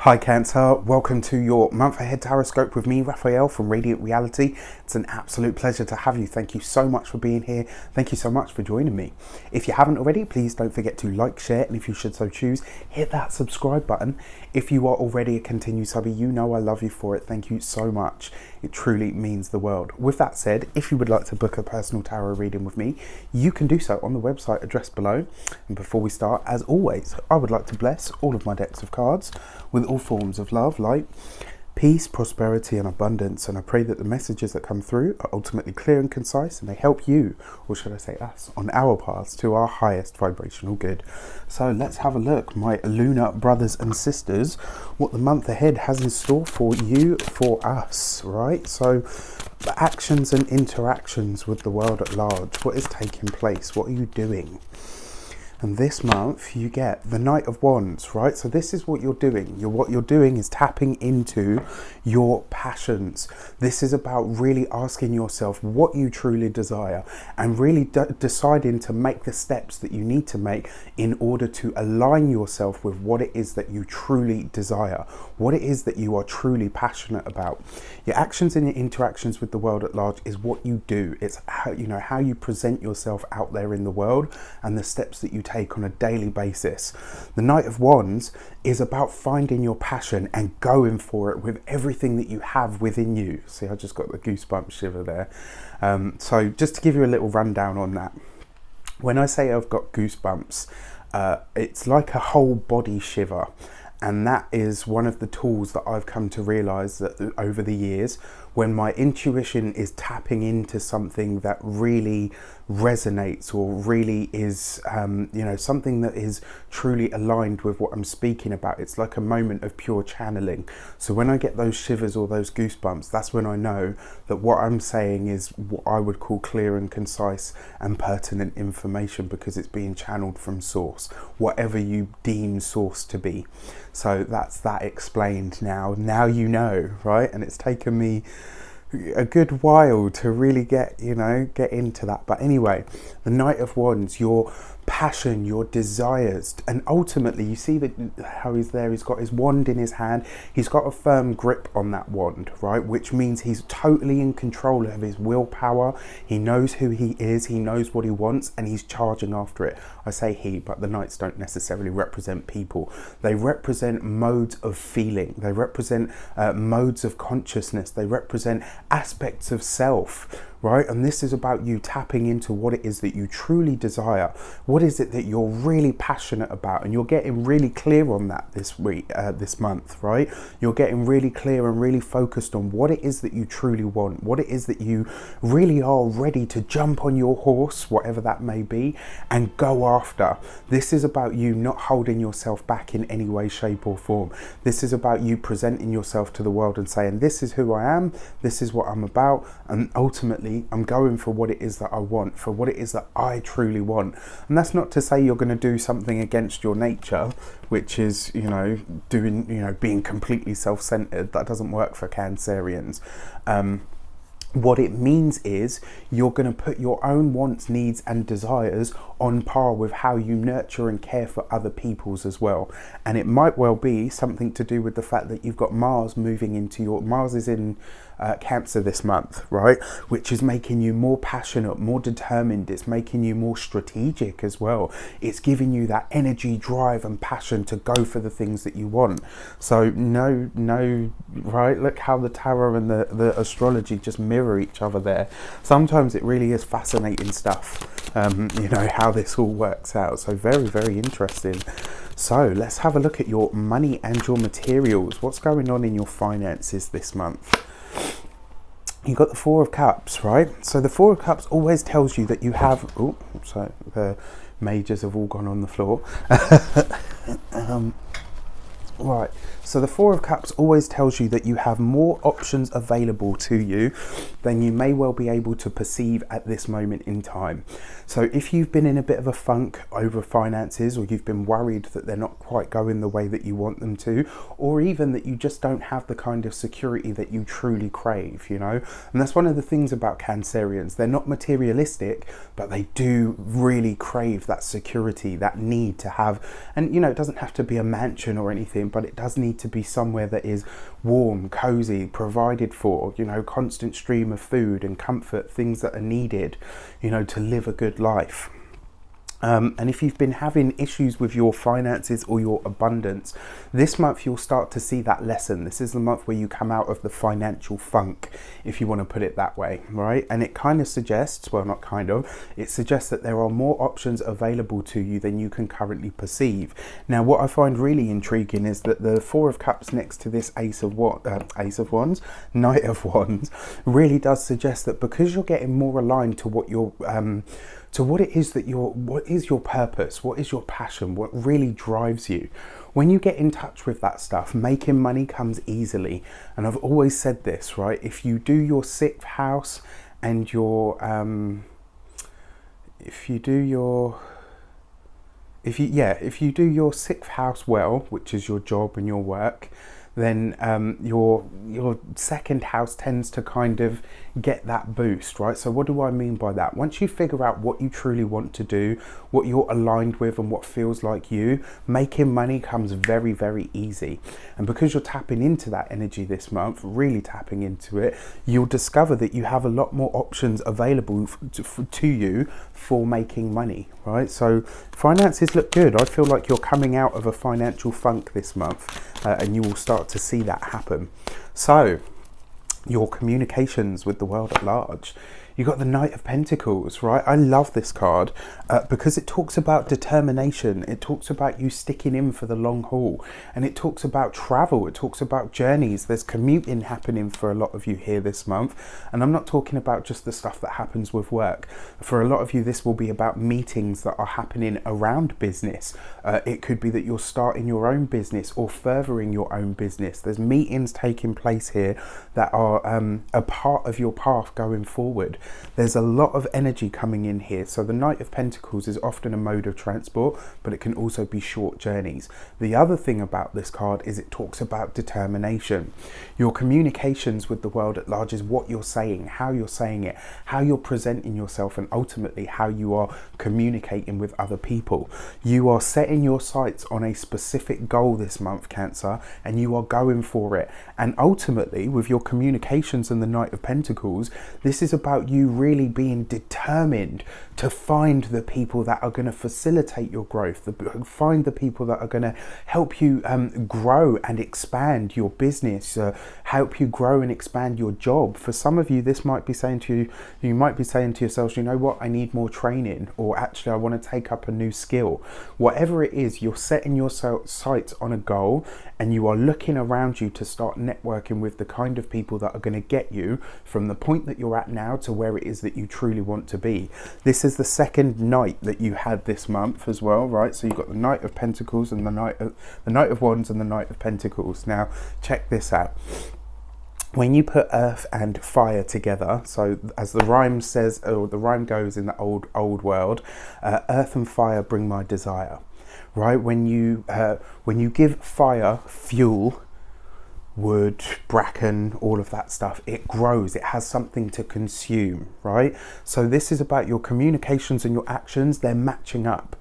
Hi Cancer, welcome to your month ahead horoscope with me, Raphael from Reydiant Reality. It's an absolute pleasure to have you. Thank you so much for being here. Thank you so much for joining me. If you haven't already, please don't forget to like, share, and if you should so choose, hit that subscribe button. If you are already a continued subby, you know I love you for it. Thank you so much. It truly means the world. With that said, if you would like to book a personal tarot reading with me, you can do so on the website addressed below. And before we start, as always, I would like to bless all of my decks of cards with all forms of love, light, peace, prosperity and abundance, and I pray that the messages that come through are ultimately clear and concise and they help you, or should I say us, on our paths to our highest vibrational good. So let's have a look, my lunar brothers and sisters, what the month ahead has in store for you, for us, right? So the actions and interactions with the world at large, what is taking place, what are you doing? And this month you get the Knight of Wands, right? So this is what you're doing. What you're doing is tapping into your passions. This is about really asking yourself what you truly desire and really deciding to make the steps that you need to make in order to align yourself with what it is that you truly desire, what it is that you are truly passionate about. Your actions and your interactions with the world at large is what you do. It's how you present yourself out there in the world and the steps that you take on a daily basis. The Knight of Wands is about finding your passion and going for it with everything that you have within you. See, I just got the goosebump shiver there. So just to give you a little rundown on that, when I say I've got goosebumps, it's like a whole body shiver. And that is one of the tools that I've come to realize that over the years, when my intuition is tapping into something that really resonates or really is, something that is truly aligned with what I'm speaking about. It's like a moment of pure channeling. So when I get those shivers or those goosebumps, that's when I know that what I'm saying is what I would call clear and concise and pertinent information, because it's being channeled from source, whatever you deem source to be. So that's that explained now. Now you know, right? And it's taken me a good while to really get into that. But anyway, the Knight of Wands, your passion, your desires, and ultimately you see that how he's there, he's got his wand in his hand, he's got a firm grip on that wand, right, which means he's totally in control of his willpower. He knows who he is, he knows what he wants, and he's charging after it. I say he, but the knights don't necessarily represent people. They represent modes of feeling, they represent modes of consciousness, they represent aspects of self, right? And this is about you tapping into what it is that you truly desire. What is it that you're really passionate about? And you're getting really clear on that this week, this month, right? You're getting really clear and really focused on what it is that you truly want, what it is that you really are ready to jump on your horse, whatever that may be, and go after. This is about you not holding yourself back in any way, shape or form. This is about you presenting yourself to the world and saying, this is who I am, this is what I'm about, and ultimately I'm going for what it is that I want, for what it is that I truly want. And that's not to say you're going to do something against your nature, which is, being completely self-centered. That doesn't work for Cancerians. What it means is you're going to put your own wants, needs and desires on par with how you nurture and care for other people's as well. And it might well be something to do with the fact that you've got Mars moving into Mars is in Cancer this month, right? Which is making you more passionate, more determined. It's making you more strategic as well. It's giving you that energy, drive and passion to go for the things that you want. So no, right? Look how the tarot and the astrology just mirror each other there. Sometimes it really is fascinating stuff, how this all works out. So very, very interesting. So let's have a look at your money and your materials. What's going on in your finances this month? You've got the Four of Cups, right? So the Four of Cups always tells you that you have... Oh, so the majors have all gone on the floor. Right, so the Four of Cups always tells you that you have more options available to you than you may well be able to perceive at this moment in time. So if you've been in a bit of a funk over finances, or you've been worried that they're not quite going the way that you want them to, or even that you just don't have the kind of security that you truly crave, and that's one of the things about Cancerians. They're not materialistic, but they do really crave that security, that need to have, and it doesn't have to be a mansion or anything, in, but it does need to be somewhere that is warm, cozy, provided for, you know, constant stream of food and comfort, things that are needed, you know, to live a good life. And if you've been having issues with your finances or your abundance, this month you'll start to see that lesson. This is the month where you come out of the financial funk, if you want to put it that way, right? And it kind of suggests, well, not kind of, it suggests that there are more options available to you than you can currently perceive. Now, what I find really intriguing is that the Four of Cups next to this Knight of Wands, really does suggest that because you're getting more aligned to what you're to what it is that what is your purpose, what is your passion, what really drives you. When you get in touch with that stuff, making money comes easily. And I've always said this, right? If you do your sixth house and your if you do your sixth house well, which is your job and your work, then your second house tends to kind of get that boost, right? So what do I mean by that? Once you figure out what you truly want to do, what you're aligned with and what feels like you, making money comes very, very easy. And because you're tapping into that energy this month, really tapping into it, you'll discover that you have a lot more options available to you for making money, right? So finances look good. I feel like you're coming out of a financial funk this month, and you will start to see that happen. So your communications with the world at large. You got the Knight of Pentacles, right? I love this card because it talks about determination. It talks about you sticking in for the long haul, and it talks about travel. It talks about journeys. There's commuting happening for a lot of you here this month, and I'm not talking about just the stuff that happens with work. For a lot of you, this will be about meetings that are happening around business. It could be that you're starting your own business or furthering your own business. There's meetings taking place here that are a part of your path going forward. There's a lot of energy coming in here. So the Knight of Pentacles is often a mode of transport, but it can also be short journeys. The other thing about this card is it talks about determination. Your communications with the world at large is what you're saying, how you're saying it, how you're presenting yourself, and ultimately how you are communicating with other people. You are setting your sights on a specific goal this month, Cancer, and you are going for it. And ultimately, with your communications and the Knight of Pentacles, this is about you really being determined to find the people that are going to facilitate your growth, find the people that are going to help you grow and expand your business, help you grow and expand your job. For some of you, this might be saying to you might be saying to yourselves, you know what, I need more training, or actually I want to take up a new skill. Whatever it is, you're setting your sights on a goal, and you are looking around you to start networking with the kind of people that are going to get you from the point that you're at now to where it is that you truly want to be. This is the second night that you had this month as well, right? So you've got the Knight of Pentacles and the Knight of Wands and the Knight of Pentacles. Now, check this out. When you put earth and fire together, so as the rhyme says, or the rhyme goes in the old world, earth and fire bring my desire, right? When you give fire fuel, wood, bracken, all of that stuff, it grows, it has something to consume, right? So this is about your communications and your actions. They're matching up,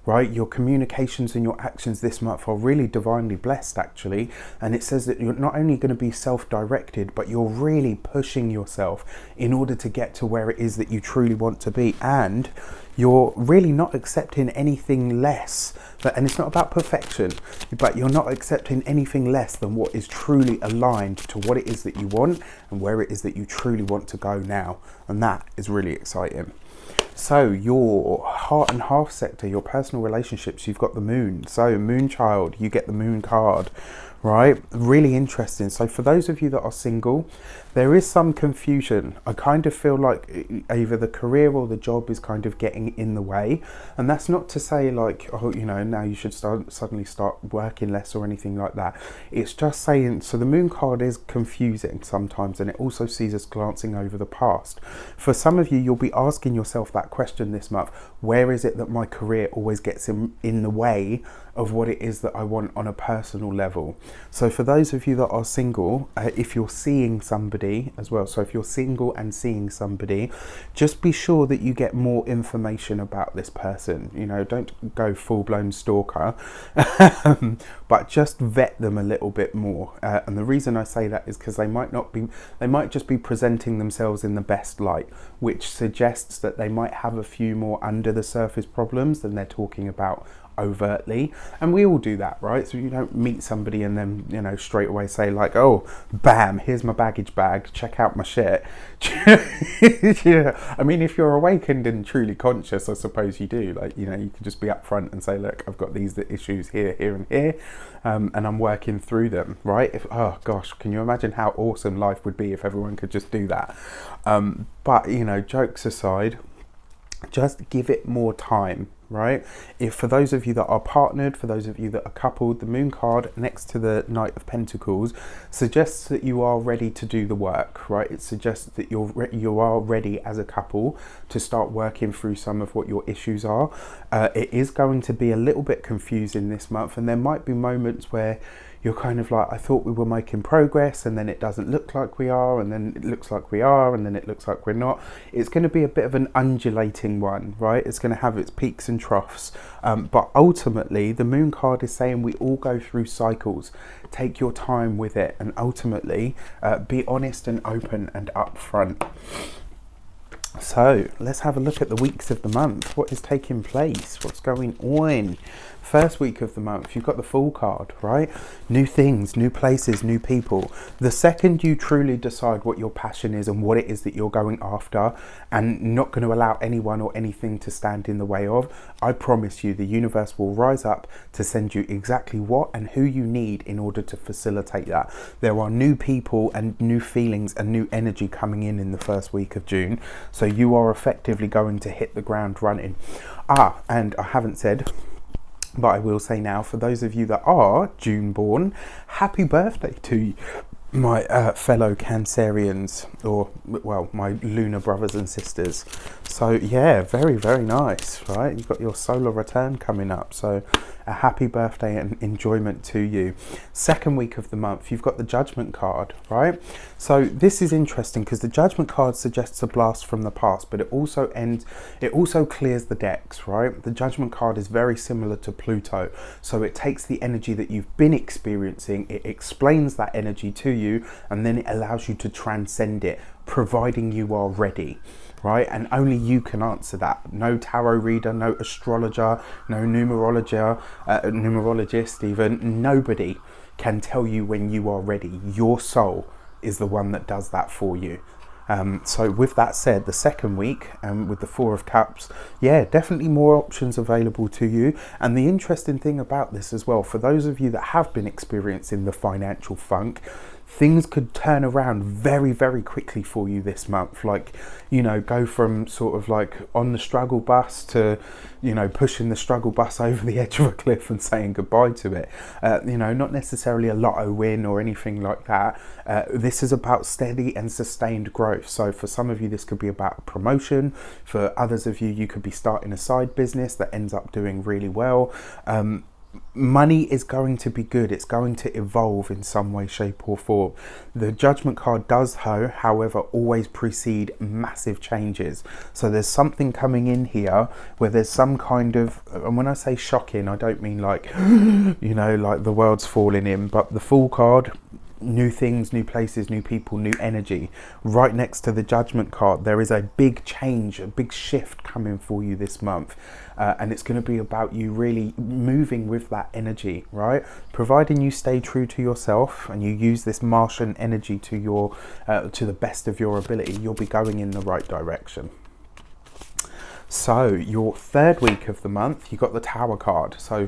right? Your communications and your actions this month are really divinely blessed, actually. And it says that you're not only going to be self-directed, but you're really pushing yourself in order to get to where it is that you truly want to be. And you're really not accepting anything less. And it's not about perfection, but you're not accepting anything less than what is truly aligned to what it is that you want and where it is that you truly want to go now. And that is really exciting. So your heart and half sector, your personal relationships, you've got the moon. So moon child, you get the moon card, right? Really interesting. So for those of you that are single, there is some confusion. I kind of feel like either the career or the job is kind of getting in the way. And that's not to say like, oh, you know, now you should suddenly start working less or anything like that. It's just saying, so the moon card is confusing sometimes, and it also sees us glancing over the past. For some of you, you'll be asking yourself that question this month: where is it that my career always gets in the way of what it is that I want on a personal level. So for those of you that are single, if you're seeing somebody as well, so if you're single and seeing somebody, just be sure that you get more information about this person. You know, don't go full-blown stalker, but just vet them a little bit more. And the reason I say that is because they might just be presenting themselves in the best light, which suggests that they might have a few more under the surface problems than they're talking about overtly. And we all do that, right? So you don't meet somebody and then, you know, straight away say like, oh, bam, here's my baggage bag, check out my shit. Yeah. I mean, if you're awakened and truly conscious, I suppose you do. Like, you know, you can just be upfront and say, look, I've got these issues here, here and here, and I'm working through them, right? Oh gosh, can you imagine how awesome life would be if everyone could just do that? But, you know, jokes aside, just give it more time, right? If for those of you that are partnered, for those of you that are coupled, the moon card next to the Knight of Pentacles suggests that you are ready to do the work, right? It suggests that you are ready as a couple to start working through some of what your issues are. It is going to be a little bit confusing this month, and there might be moments where you're kind of like, I thought we were making progress, and then it doesn't look like we are, and then it looks like we are, and then it looks like we're not. It's going to be a bit of an undulating one, right? It's going to have its peaks and troughs. But ultimately, the moon card is saying we all go through cycles. Take your time with it, and ultimately be honest and open and upfront. So let's have a look at the weeks of the month. What is taking place? What's going on? First week of the month, you've got the Fool card, right? New things, new places, new people. The second you truly decide what your passion is and what it is that you're going after, and not going to allow anyone or anything to stand in the way of, I promise you the universe will rise up to send you exactly what and who you need in order to facilitate that. There are new people and new feelings and new energy coming in the first week of June. So you are effectively going to hit the ground running. And I haven't said, but I will say now, for those of you that are June born, happy birthday to my fellow Cancerians, or, well, my lunar brothers and sisters. So yeah, very, very nice, right? You've got your solar return coming up, so a happy birthday and enjoyment to you. Second week of the month, you've got the Judgment card, right? So this is interesting because the Judgment card suggests a blast from the past, but it also clears the decks, right? The Judgment card is very similar to Pluto, so it takes the energy that you've been experiencing, it explains that energy to you, and then it allows you to transcend it, providing you are ready. Right, and only you can answer that. No tarot reader, no astrologer, no numerologist even. Nobody can tell you when you are ready. Your soul is the one that does that for you. So with that said, the second week, with the Four of Cups, yeah, definitely more options available to you. And the interesting thing about this as well, for those of you that have been experiencing the financial funk, things could turn around very, very quickly for you this month. Like, you know, go from sort of like on the struggle bus to, you know, pushing the struggle bus over the edge of a cliff and saying goodbye to it. You know, not necessarily a lotto win or anything like that. This is about steady and sustained growth. So for some of you, this could be about a promotion. For others of you, you could be starting a side business that ends up doing really well. Money is going to be good. It's going to evolve in some way, shape or form. The Judgment card does, however, always precede massive changes. So there's something coming in here where there's some kind of, and when I say shocking, I don't mean like, you know, like the world's falling in, but the Fool card, new things, new places, new people, new energy. Right next to the Judgment card, there is a big change, a big shift coming for you this month. And it's going to be about you really moving with that energy, right? Providing you stay true to yourself and you use this Martian energy to your to the best of your ability, you'll be going in the right direction. So your third week of the month, you got the Tower card. So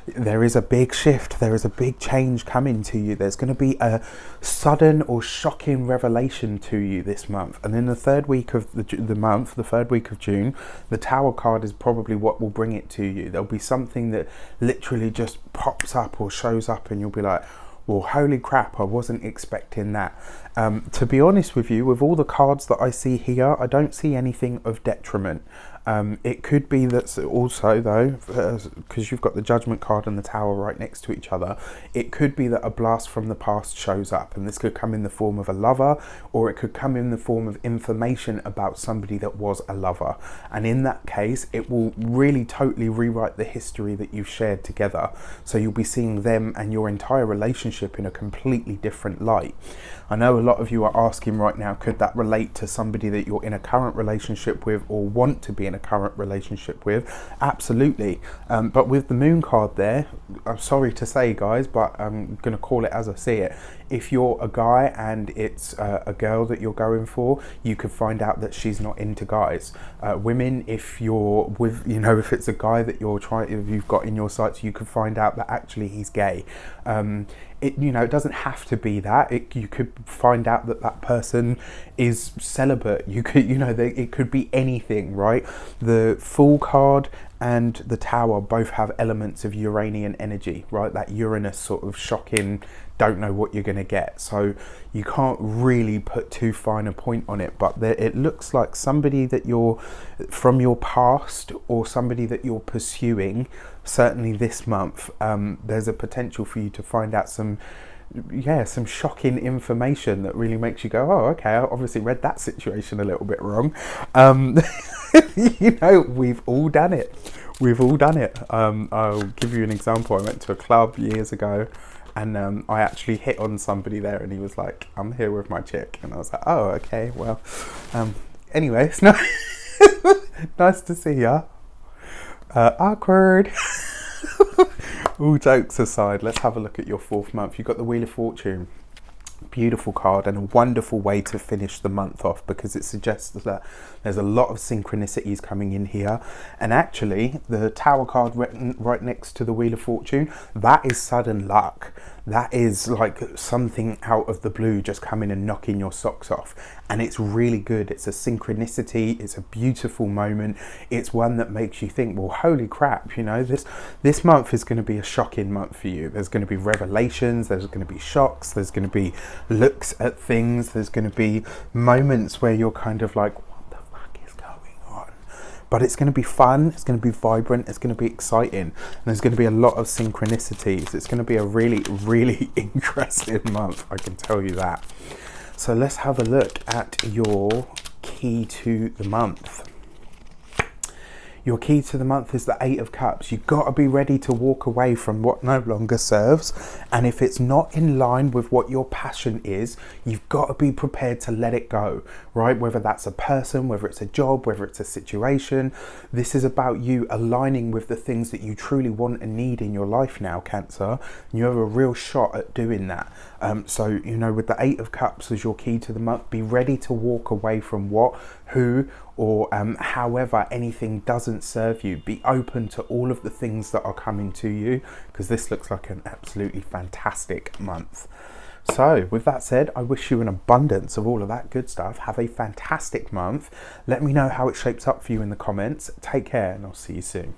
there is a big shift, there is a big change coming to you. There's going to be a sudden or shocking revelation to you this month. And in the third week of the month, the third week of June, the Tower card is probably what will bring it to you. There'll be something that literally just pops up or shows up and you'll be like, well, holy crap, I wasn't expecting that. To be honest with you, with all the cards that I see here, I don't see anything of detriment. It could be that also, though, because you've got the Judgment card and the Tower right next to each other, it could be that a blast from the past shows up, and this could come in the form of a lover, or it could come in the form of information about somebody that was a lover. And in that case, it will really totally rewrite the history that you've shared together. So you'll be seeing them and your entire relationship in a completely different light. I know a lot of you are asking right now, could that relate to somebody that you're in a current relationship with or want to be in a current relationship with? Absolutely. But with the Moon card there, I'm sorry to say, guys, but I'm going to call it as I see it. If you're a guy and it's a girl that you're going for, you could find out that she's not into guys. Women, if you're with, if it's a guy that if you've got in your sights, you could find out that actually he's gay. It doesn't have to be that. You could find out that that person is celibate. You could, it could be anything, right? The Fool card and the Tower both have elements of Uranian energy, right? That Uranus sort of shocking, don't know what you're going to get. So you can't really put too fine a point on it, but it looks like somebody that you're from your past or somebody that you're pursuing, certainly this month, there's a potential for you to find out some shocking information that really makes you go, oh, okay, I obviously read that situation a little bit wrong. We've all done it. I'll give you an example. I went to a club years ago, and I actually hit on somebody there, and he was like, I'm here with my chick. And I was like, oh, okay, well, anyway, it's nice to see ya. Awkward. All jokes aside, let's have a look at your 4th month. You've got the Wheel of Fortune. Beautiful card, and a wonderful way to finish the month off, because it suggests that there's a lot of synchronicities coming in here. And actually, the Tower card right next to the Wheel of Fortune, that is sudden luck. That is like something out of the blue just coming and knocking your socks off. And it's really good. It's a synchronicity. It's a beautiful moment. It's one that makes you think, well, holy crap, this month is going to be a shocking month for you. There's going to be revelations. There's going to be shocks. There's going to be looks at things. There's going to be moments where you're kind of like, what the fuck is going on? But it's going to be fun. It's going to be vibrant. It's going to be exciting. And there's going to be a lot of synchronicities. It's going to be a really, really interesting month. I can tell you that. So let's have a look at your key to the month. Your key to the month is the 8 of Cups. You've got to be ready to walk away from what no longer serves. And if it's not in line with what your passion is, you've got to be prepared to let it go, right? Whether that's a person, whether it's a job, whether it's a situation. This is about you aligning with the things that you truly want and need in your life now, Cancer. And you have a real shot at doing that. So, with the 8 of Cups as your key to the month, be ready to walk away from what, who, or however anything doesn't serve you. Be open to all of the things that are coming to you, because this looks like an absolutely fantastic month. So with that said, I wish you an abundance of all of that good stuff. Have a fantastic month. Let me know how it shapes up for you in the comments. Take care, and I'll see you soon.